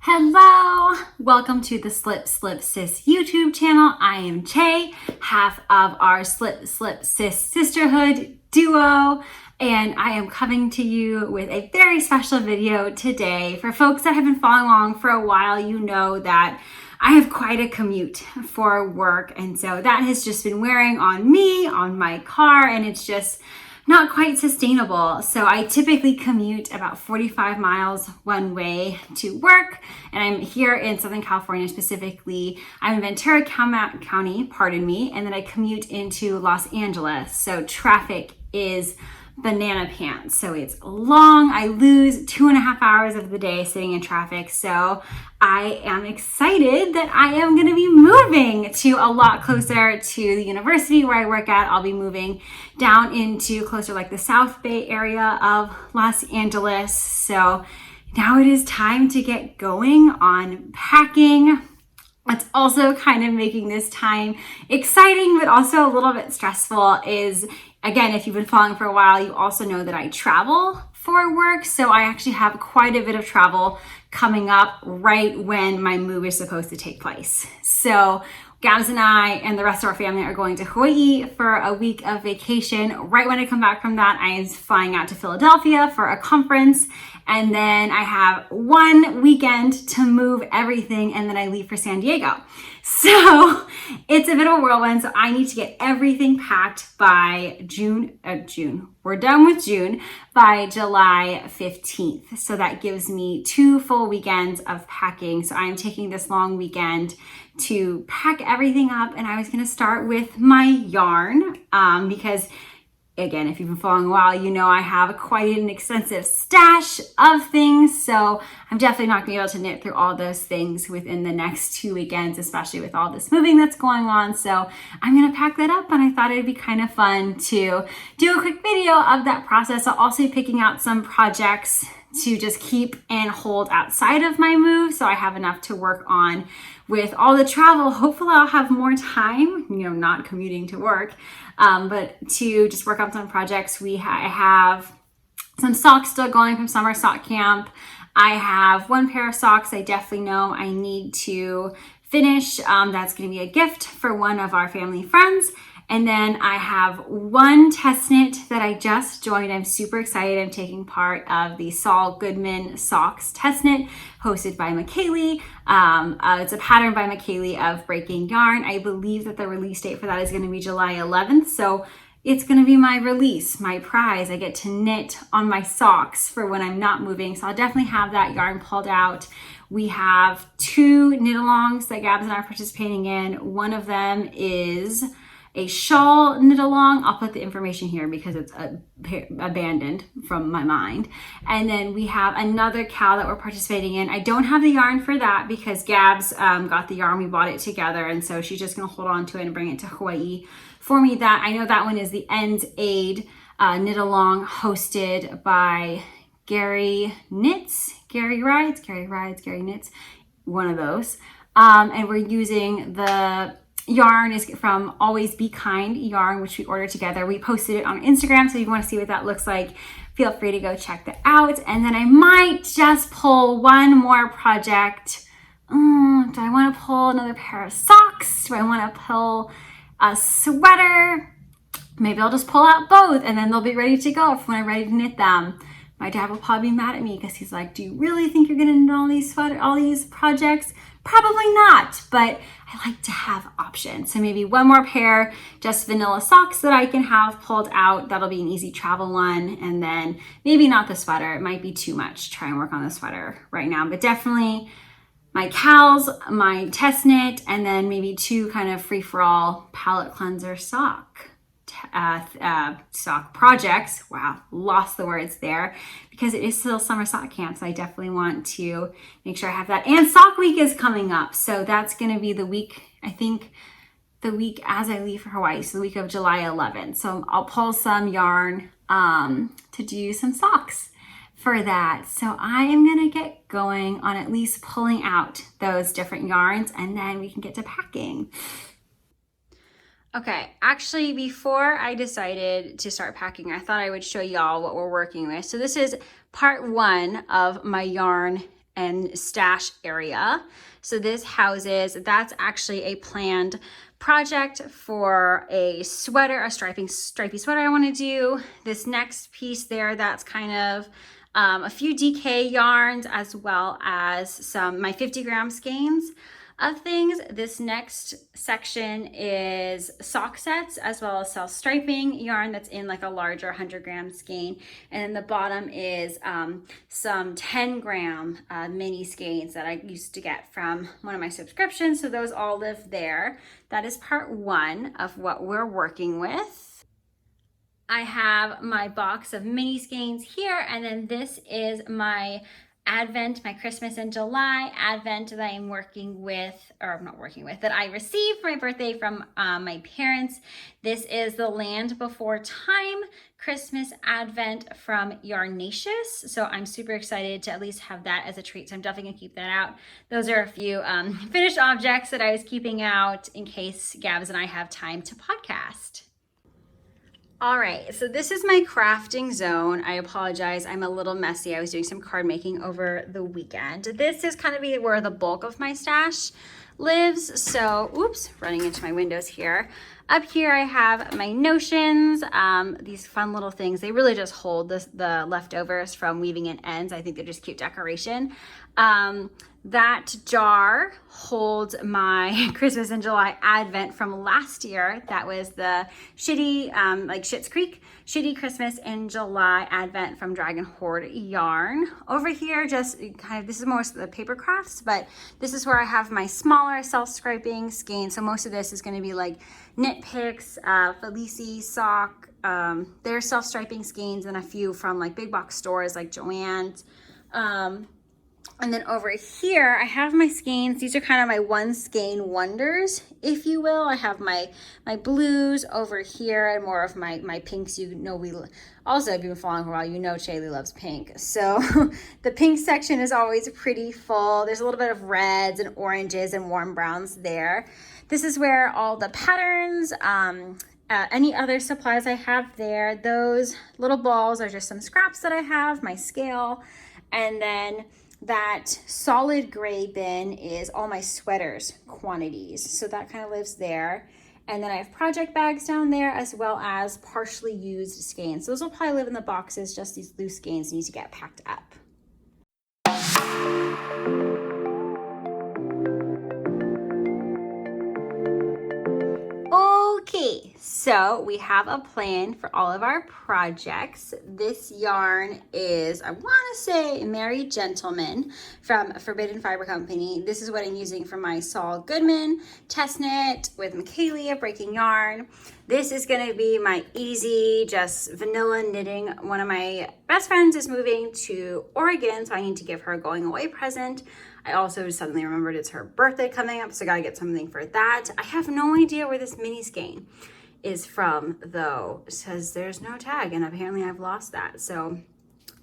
Hello! Welcome to the Slip Slip Sis YouTube channel. I am Che, half of our Slip Slip Sis sisterhood duo, and I am coming to you with a very special video today. For folks that have been following along for a while, you know that I have quite a commute for work, and so that has just been wearing on me, on my car, and it's just not quite sustainable. So I typically commute about 45 miles one way to work, and I'm here in Southern California specifically. I'm in Ventura County, pardon me, and then I commute into Los Angeles. So traffic is banana pants. So it's long. I lose 2.5 hours of the day sitting in traffic. So I am excited that I am going to be moving to a lot closer to the university where I work at. I'll be moving down into closer like the South Bay area of Los Angeles. So now it is time to get going on packing. What's also kind of making this time exciting, but also a little bit stressful is, again, if you've been following for a while, you also know that I travel for work. So I actually have quite a bit of travel coming up right when my move is supposed to take place. So Gabs and I and the rest of our family are going to Hawaii for a week of vacation. Right when I come back from that, I am flying out to Philadelphia for a conference. And then I have one weekend to move everything, and then I leave for San Diego. So it's a bit of a whirlwind. So I need to get everything packed by June. We're done with June by July 15th. So that gives me 2 full weekends of packing. So I'm taking this long weekend to pack everything up, and I was going to start with my yarn because, again, if you've been following a while, you know I have quite an extensive stash of things, so I'm definitely not going to be able to knit through all those things within the next 2 weekends, especially with all this moving that's going on. So I'm going to pack that up, and I thought it'd be kind of fun to do a quick video of that process. I'll also be picking out some projects to just keep and hold outside of my move, so I have enough to work on with all the travel. Hopefully I'll have more time, not commuting to work, but to just work on some projects. I have some socks still going from summer sock camp. I have one pair of socks I definitely know I need to finish. That's going to be a gift for one of our family friends. And then I have one test knit that I just joined. I'm super excited. I'm taking part of the Saul Goodman Socks test knit hosted by McKaylee. It's a pattern by McKaylee of Breaking Yarn. I believe that the release date for that is going to be July 11th. So it's going to be my release, my prize. I get to knit on my socks for when I'm not moving. So I'll definitely have that yarn pulled out. We have 2 knit-alongs that Gabs and I are participating in. One of them is a shawl knit along. I'll put the information here because it's abandoned from my mind. And then we have another cow that we're participating in. I don't have the yarn for that because Gabs got the yarn. We bought it together, and so she's just going to hold on to it and bring it to Hawaii for me. That I know that one is the Ends Aid knit along hosted by Gary Knits, Gary Rides, Gary Knits, one of those. And we're using the yarn is from Always Be Kind yarn, which we ordered together. We posted it on Instagram, so if you want to see what that looks like, feel free to go check that out. And then I might just pull one more project. Do I want to pull another pair of socks? Do I want to pull a sweater? Maybe I'll just pull out both, and then they'll be ready to go when I'm ready to knit them. My dad will probably be mad at me because he's like, do you really think you're going to knit all these projects? Probably not, but I like to have options. So maybe one more pair, just vanilla socks that I can have pulled out. That'll be an easy travel one. And then maybe not the sweater. It might be too much to try and work on the sweater right now, but definitely my cows, my test knit, and then maybe 2 kind of free-for-all palette cleanser sock projects. Wow, lost the words there because it is still summer sock camp. So I definitely want to make sure I have that. And sock week is coming up. So that's going to be the week, I think the week as I leave for Hawaii. So the week of July 11th. So I'll pull some yarn to do some socks for that. So I am going to get going on at least pulling out those different yarns, and then we can get to packing. Okay, actually, before I decided to start packing, I thought I would show y'all what we're working with. So this is part 1 of my yarn and stash area. So this houses, that's actually a planned project for a sweater, a stripy sweater I want to do. This next piece there, that's kind of a few DK yarns, as well as my 50-gram skeins of things. This next section is sock sets, as well as self-striping yarn that's in like a larger 100-gram skein. And then the bottom is some 10-gram mini skeins that I used to get from one of my subscriptions. So those all live there. That is part one of what we're working with. I have my box of mini skeins here, and then this is my Advent, my Christmas in July Advent that I'm working with, or not working with, that I received for my birthday from my parents. This is the Land Before Time Christmas Advent from Yarnaceous. So I'm super excited to at least have that as a treat. So I'm definitely gonna keep that out. Those are a few finished objects that I was keeping out in case Gabs and I have time to podcast. All right, so this is my crafting zone. I apologize, I'm a little messy. I was doing some card making over the weekend. This is kind of where the bulk of my stash lives. So, oops, running into my windows here. Up here I have my notions, these fun little things. They really just hold the leftovers from weaving in ends. I think they're just cute decoration. That jar holds my Christmas in July Advent from last year. That was the Shitty, like Schitt's Creek, Shitty Christmas in July Advent from Dragon Hoard Yarn. Over here, just kind of, this is most of the paper crafts, but this is where I have my smaller self-striping skeins. So most of this is going to be like Knit Picks, Felici sock, their self-striping skeins, and a few from like big box stores like Joann's. And then over here, I have my skeins. These are kind of my one skein wonders, if you will. I have my blues over here and more of my pinks. You know, also, if you've been following for a while, you know Shaylee loves pink. So the pink section is always pretty full. There's a little bit of reds and oranges and warm browns there. This is where all the patterns, any other supplies I have there. Those little balls are just some scraps that I have, my scale, and then that solid gray bin is all my sweaters quantities. So that kind of lives there. And then I have project bags down there, as well as partially used skeins. Those will probably live in the boxes, just these loose skeins need to get packed up. Okay, so we have a plan for all of our projects. This yarn is, I want to say, Merry Gentleman from Forbidden Fiber Company. This is what I'm using for my Saul Goodman test knit with Michaelia Breaking Yarn. This is going to be my easy, just vanilla knitting. One of my best friends is moving to Oregon, so I need to give her a going away present. I also suddenly remembered it's her birthday coming up, so I gotta get something for that. I have no idea where this mini skein is from, though. It says there's no tag, and apparently I've lost that. So,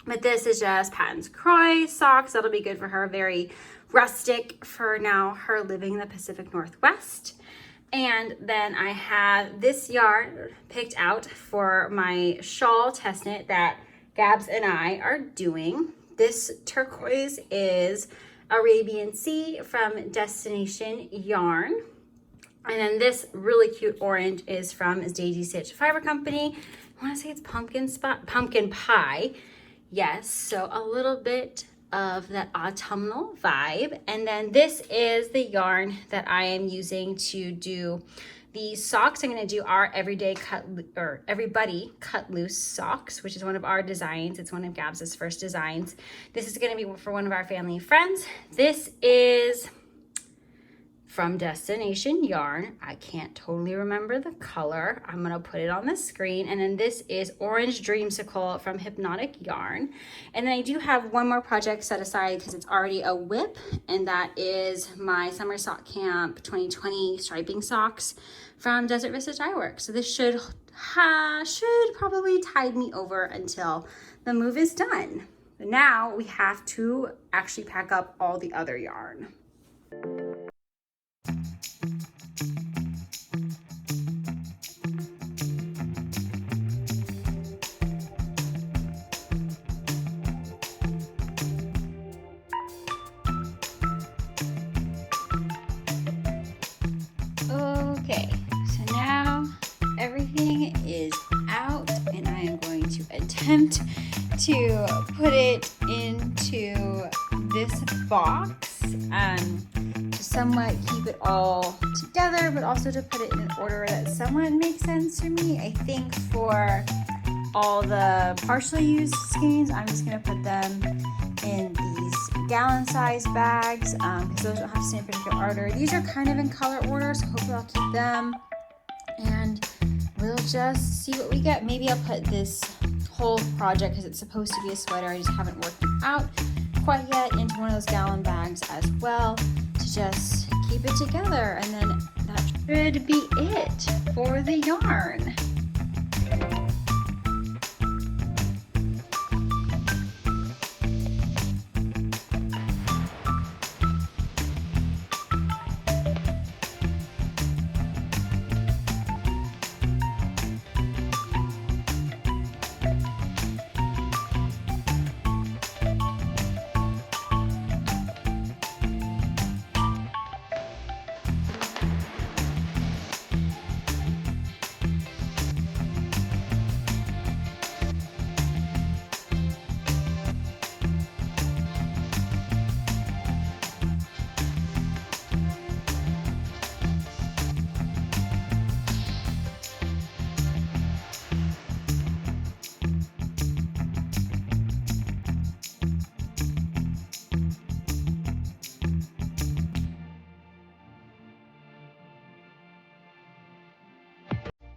but this is just Patons Croix socks. That'll be good for her. Very rustic for now, her living in the Pacific Northwest. And then I have this yarn picked out for my shawl test knit that Gabs and I are doing. This turquoise is Arabian Sea from Destination Yarn. And then this really cute orange is from Daisy Stitch Fiber Company. I want to say it's pumpkin pie. Yes, so a little bit of that autumnal vibe. And then this is the yarn that I am using to do the socks. I'm going to do our Everybody Cut Loose socks, which is one of our designs. It's one of Gabs's first designs. This is going to be for one of our family friends. This is from Destination Yarn. I can't totally remember the color. I'm going to put it on the screen. And then this is Orange Dreamsicle from Hypnotic Yarn. And then I do have one more project set aside because it's already a whip, and that is my Summer Sock Camp 2020 striping socks from Desert Vista Dye Works. So this should probably tide me over until the move is done. But now we have to actually pack up all the other yarn. to put it into this box to somewhat keep it all together, but also to put it in an order that somewhat makes sense to me. I think for all the partially used skeins, I'm just gonna put them in these gallon-sized bags because those don't have the same particular order. These are kind of in color order, so hopefully I'll keep them. And we'll just see what we get. Maybe I'll put this whole project, because it's supposed to be a sweater, I just haven't worked it out quite yet, into one of those gallon bags as well to just keep it together. And then that should be it for the yarn.